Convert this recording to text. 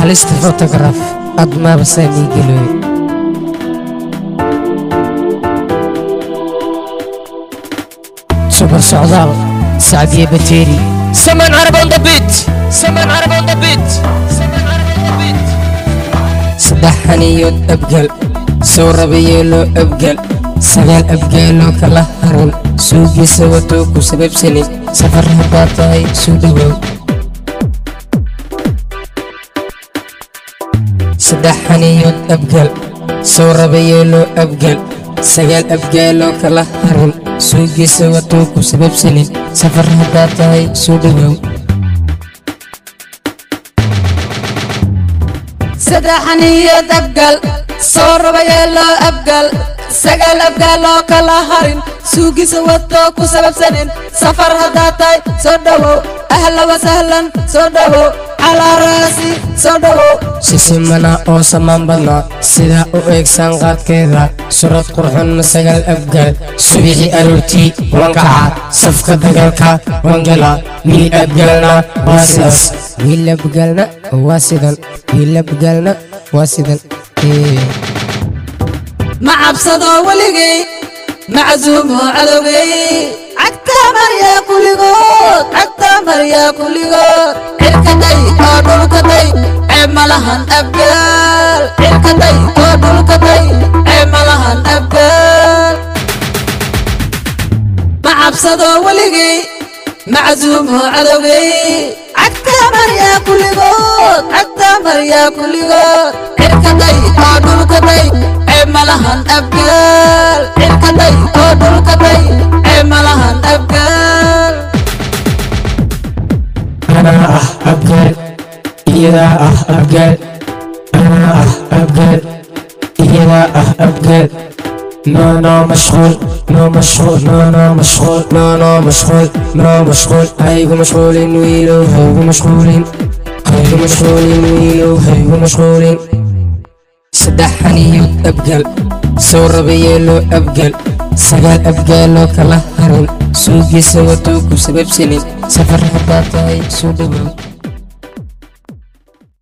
halista photograph adma basani galoy super socdaal Saadiya Bateeri Saman Arab on the beat Saman Arab on the beat Saman Arab on the beat Sadaxaniyood abgal soo rabayeelo abgal sagaal abgaaloo kala haran suugiisa wato ku sababsanin safar haddaad tahay soo dhawow Sadaxaniyood abgal soo rabayeelo abgal sagaal abgaaloo kala haran suugiisa wato ku sababsanin safar haddaad tahay soo dhawow Sadaxaniyood abgal soo rabayeelo abgal sagaal abgaaloo kala harin suugiisa wato ku sababsanin safar haddaad tahay soo dhawow ahla wa sahlan soo dhawow على راسي صدقوا سيسمنا أو سمان بدنا سيدا أو إكسان قاد كذا سورة قرحن مسجل أبقل سبيحي أروتي وانقعا صفقة دقلكا وانقلا ميل أبقلنا واسدس ميل أبقلنا واسدا ميل أبقلنا واسدا مع بصدو ولقي معزوم عدوي عكتا مريا كل قوت عكتا مريا كل قوت عركتي قادلكتي عملهن أبقال عركتي قادلكتي عملهن أبقال مع بصدو ولقي معزوم عدوي عكتا مريا كل قوت عكتا مريا كل قوت عركتي قادلكتي عملهن أبقال عركتي قادلكتي عملهن أبقال أنا أبقل إذا أبقل أنا أبقل إذا أبقل نو مشغول نو مشغول نو مشغول نو مشغول نو مشغول هيجو مشغولين ويلو هيجو مشغولين هيجو مشغولين ويلو هيجو مشغولين Sadaxaniyood abgal soo rabayeelo abgal sagaal abgaaloo kala haran suugiisa wato ku sababsanin safar haddaad tahay soo dhawow